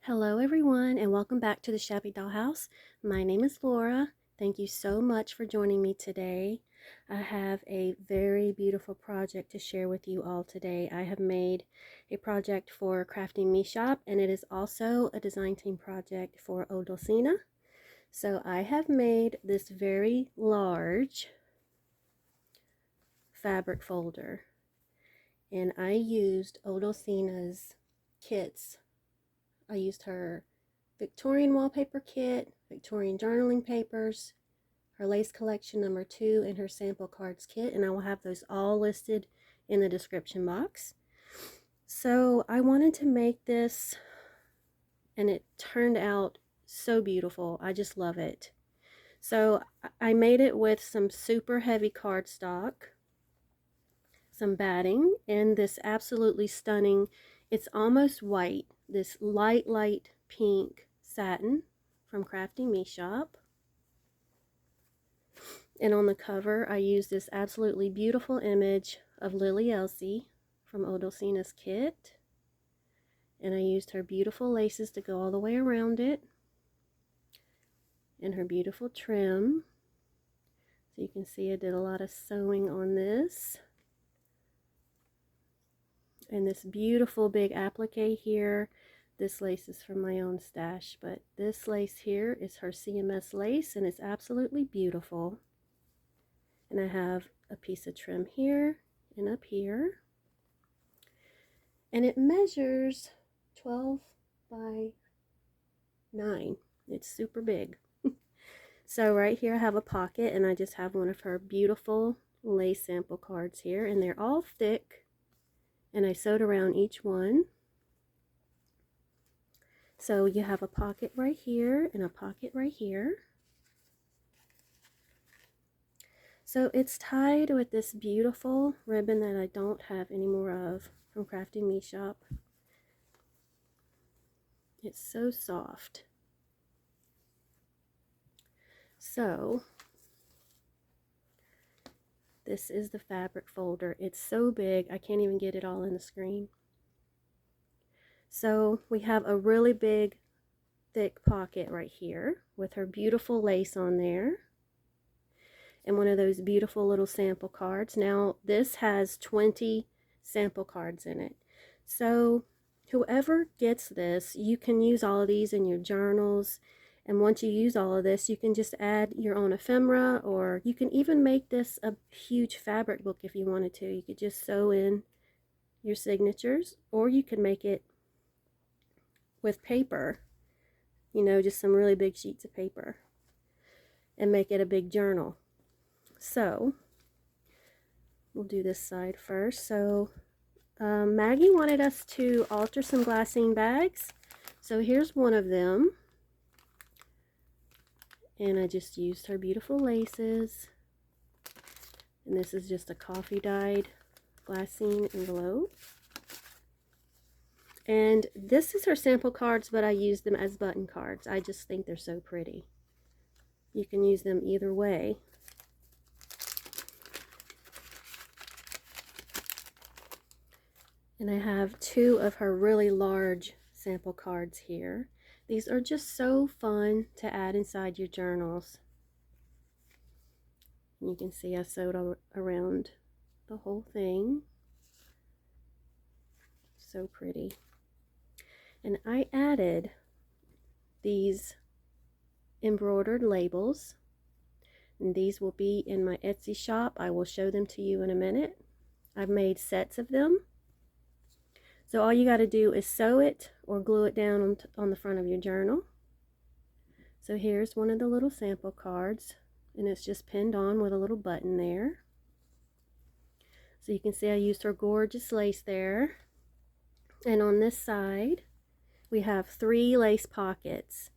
Hello everyone and welcome back to the Shabby Dollhouse. My name is Laura. Thank you so much for joining me today. I have a very beautiful project to share with you all today. I have made a project for Crafting Me Shop, and it is also a design team project for Odulcina. So I have made this very large fabric folder, and I used Odulcina's kits. I used her Victorian wallpaper kit, Victorian journaling papers, her lace collection number 2, and her sample cards kit, and I will have those all listed in the description box. So I wanted to make this, and it turned out so beautiful. I just love it. So I made it with some super heavy cardstock, some batting, and this absolutely stunning, it's almost white, this light pink satin from Crafting Me Shop. And on the cover I used this absolutely beautiful image of Lily Elsie from Odulcina's kit, and I used her beautiful laces to go all the way around it, and her beautiful trim. So you can see I did a lot of sewing on this. And this beautiful big applique here, this lace is from my own stash, but this lace here is her CMS lace, and it's absolutely beautiful. And I have a piece of trim here and up here, and it measures 12 by 9. It's super big. So right here I have a pocket, and I just have one of her beautiful lace sample cards here, and they're all thick, and I sewed around each one. So you have a pocket right here and a pocket right here. So it's tied with this beautiful ribbon that I don't have any more of from Crafting Me Shop. It's so soft. So this is the fabric folder. It's so big I can't even get it all in the screen. So we have a really big thick pocket right here with her beautiful lace on there, and one of those beautiful little sample cards. Now this has 20 sample cards in it, so whoever gets this, you can use all of these in your journals, and once you use all of this, you can just add your own ephemera, or you can even make this a huge fabric book if you wanted to. You could just sew in your signatures, or you could make it with paper, you know, just some really big sheets of paper, and make it a big journal. So we'll do this side first. So Maggie wanted us to alter some glassine bags, so here's one of them, and I just used her beautiful laces, and this is just a coffee dyed glassine envelope. And this is her sample cards, but I use them as button cards. I just think they're so pretty. You can use them either way. And I have 2 of her really large sample cards here. These are just so fun to add inside your journals. And you can see I sewed around the whole thing. So pretty. And I added these embroidered labels, and these will be in my Etsy shop. I will show them to you in a minute. I've made sets of them. So all you got to do is sew it or glue it down on the front of your journal. So here's one of the little sample cards, and it's just pinned on with a little button there. So you can see I used her gorgeous lace there. And on this side we have 3 lace pockets.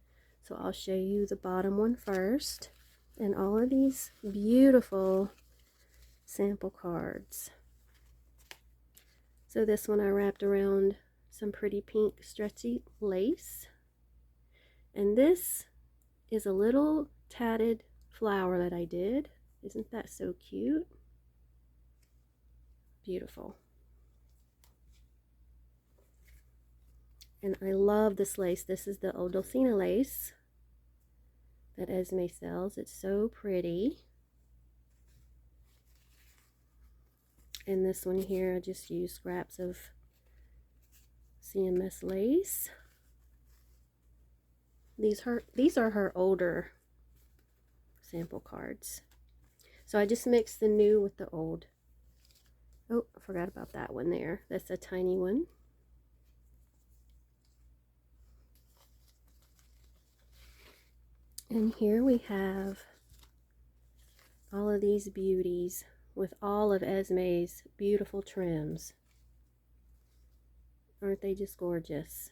So I'll show you the bottom one first, and all of these beautiful sample cards. So this one I wrapped around some pretty pink stretchy lace, and this is a little tatted flower that I did. Isn't that so cute? Beautiful. And I love this lace. This is the Odulcina lace that Esme sells. It's so pretty. And this one here, I just used scraps of CMS lace. These are her older sample cards. So I just mixed the new with the old. Oh, I forgot about that one there. That's a tiny one. And here we have all of these beauties with all of Esme's beautiful trims. Aren't they just gorgeous?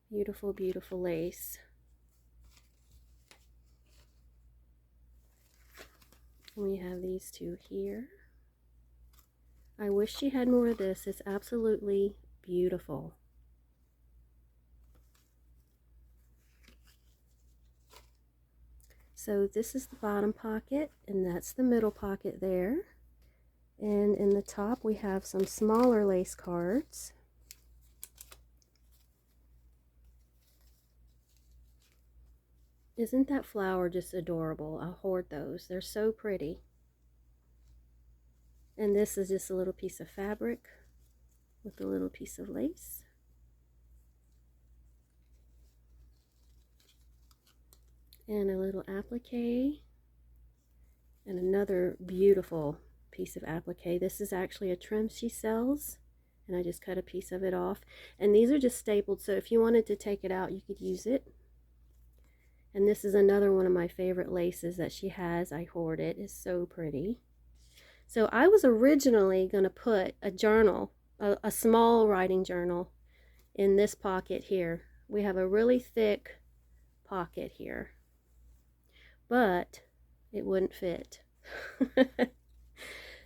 Beautiful, beautiful lace. We have these two here. I wish she had more of this. It's absolutely beautiful. So this is the bottom pocket, and that's the middle pocket there. And in the top we have some smaller lace cards. Isn't that flower just adorable? I hoard those. They're so pretty. And this is just a little piece of fabric with a little piece of lace. And a little applique. And another beautiful piece of applique. This is actually a trim she sells. And I just cut a piece of it off. And these are just stapled, so if you wanted to take it out, you could use it. And this is another one of my favorite laces that she has. I hoard it. It's so pretty. So I was originally going to put a journal, a small writing journal, in this pocket here. We have a really thick pocket here, but it wouldn't fit.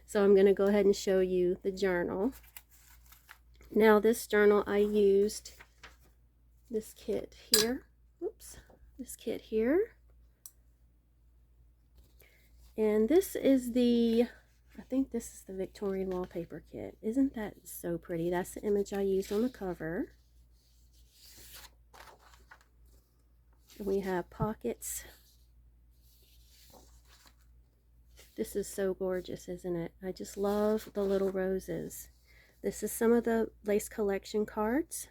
So I'm going to go ahead and show you the journal. Now this journal, I used this kit here. Oops. This kit here, and this is the, I think this is the Victorian wallpaper kit. Isn't that so pretty? That's the image I used on the cover. And we have pockets. This is so gorgeous, isn't it? I just love the little roses. This is some of the lace collection cards.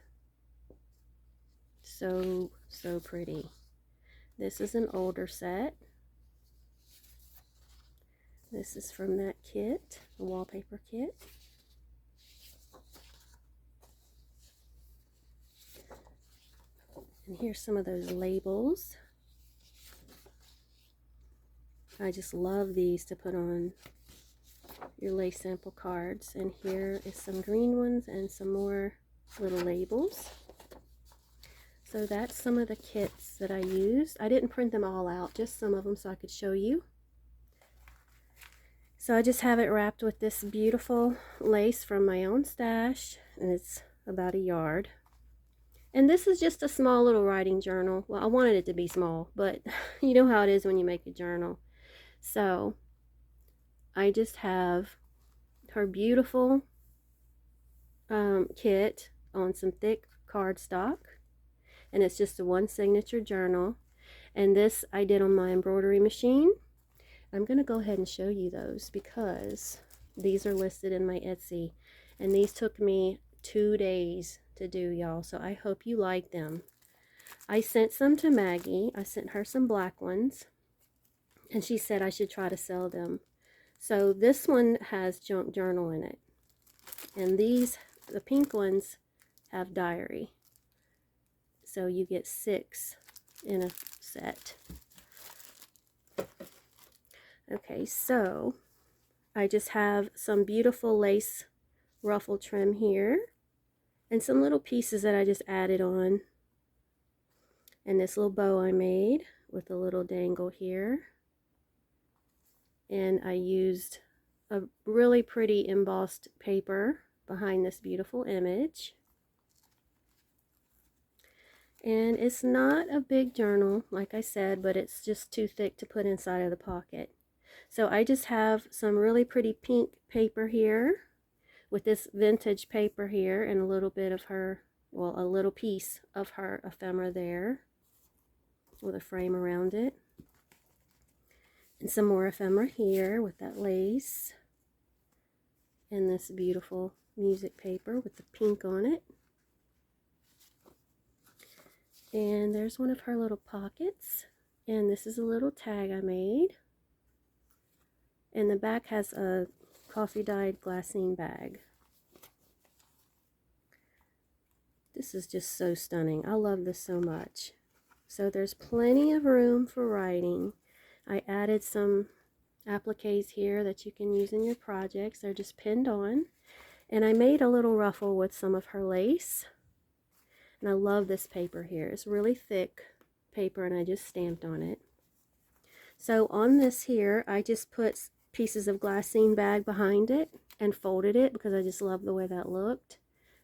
So pretty. This is an older set. This is from that kit, the wallpaper kit. And here's some of those labels. I just love these to put on your lace sample cards. And here is some green ones and some more little labels. So that's some of the kits that I used. I didn't print them all out, just some of them so I could show you. So I just have it wrapped with this beautiful lace from my own stash, and it's about a yard. And this is just a small little writing journal. Well, I wanted it to be small, but you know how it is when you make a journal. So I just have her beautiful kit on some thick cardstock. And it's just a one signature journal. And this I did on my embroidery machine. I'm going to go ahead and show you those because these are listed in my Etsy. And these took me 2 days to do, y'all. So I hope you like them. I sent some to Maggie. I sent her some black ones. And she said I should try to sell them. So this one has junk journal in it. And these, the pink ones, have diary. So you get 6 in a set. Okay, so I just have some beautiful lace ruffle trim here and some little pieces that I just added on, and this little bow I made with a little dangle here. And I used a really pretty embossed paper behind this beautiful image. And it's not a big journal, like I said, but it's just too thick to put inside of the pocket. So I just have some really pretty pink paper here with this vintage paper here and a little bit of her, well, a little piece of her ephemera there with a frame around it. And some more ephemera here with that lace. And this beautiful music paper with the pink on it. And there's one of her little pockets. And this is a little tag I made. And the back has a coffee dyed glassine bag. This is just so stunning. I love this so much. So there's plenty of room for writing. I added some appliques here that you can use in your projects. They're just pinned on. And I made a little ruffle with some of her lace. And I love this paper here. It's really thick paper and I just stamped on it. So on this here, I just put pieces of glassine bag behind it and folded it because I just love the way that looked.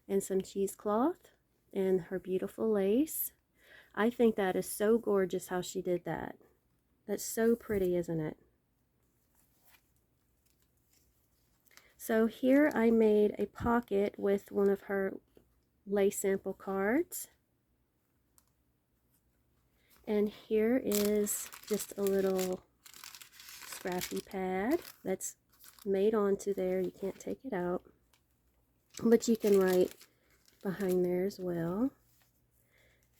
And some cheesecloth and her beautiful lace. I think that is so gorgeous how she did that. That's so pretty, isn't it? So here I made a pocket with one of her lace sample cards. And here is just a little scrappy pad that's made onto there. You can't take it out. But you can write behind there as well.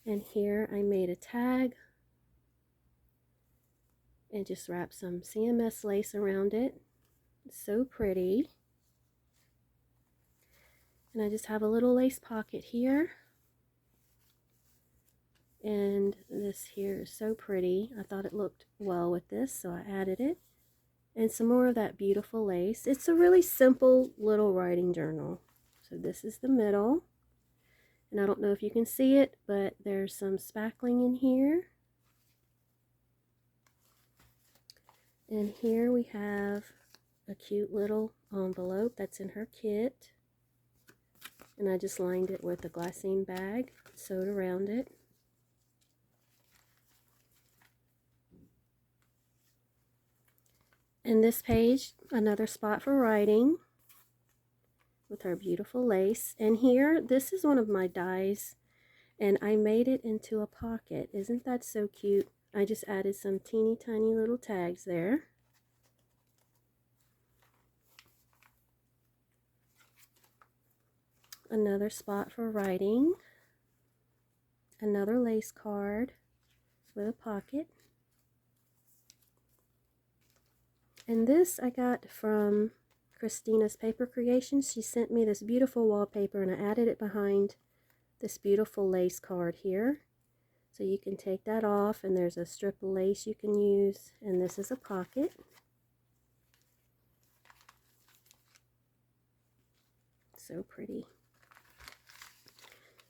And here I made a tag and just wrapped some CMS lace around it. It's so pretty. And I just have a little lace pocket here. And this here is so pretty. I thought it looked well with this, so I added it. And some more of that beautiful lace. It's a really simple little writing journal. So this is the middle. And I don't know if you can see it, but there's some spackling in here. And here we have a cute little envelope that's in her kit. And I just lined it with a glassine bag, sewed around it. And this page, another spot for writing with her beautiful lace. And here, this is one of my dies, and I made it into a pocket. Isn't that so cute? I just added some teeny tiny little tags there. Another spot for writing. Another lace card with a pocket. And this I got from Christina's Paper Creations. She sent me this beautiful wallpaper and I added it behind this beautiful lace card here. So you can take that off and there's a strip of lace you can use, and this is a pocket. So pretty.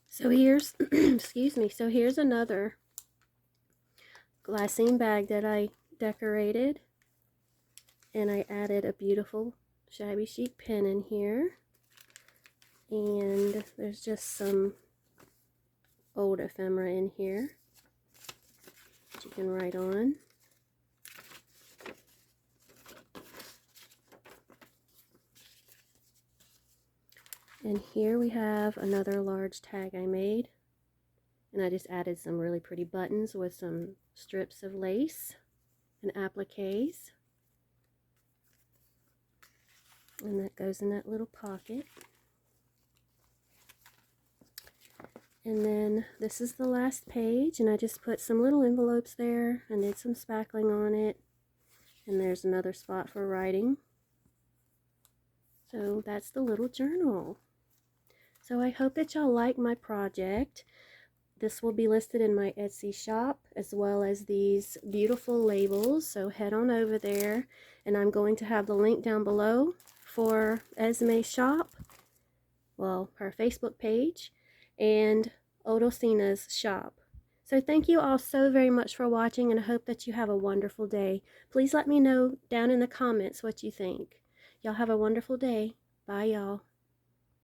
So here's, excuse me, so here's another glassine bag that I decorated. And I added a beautiful Shabby Chic pen in here. And there's just some old ephemera in here that you can write on. And here we have another large tag I made. And I just added some really pretty buttons with some strips of lace and appliques. And that goes in that little pocket. And then this is the last page, and I just put some little envelopes there. I did some spackling on it. And there's another spot for writing. So that's the little journal. So I hope that y'all like my project. This will be listed in my Etsy shop, as well as these beautiful labels. So head on over there, and I'm going to have the link down below for Esme's shop, well, her Facebook page, and Odulcina's shop. So thank you all so very much for watching, and I hope that you have a wonderful day. Please let me know down in the comments what you think. Y'all have a wonderful day. Bye, y'all.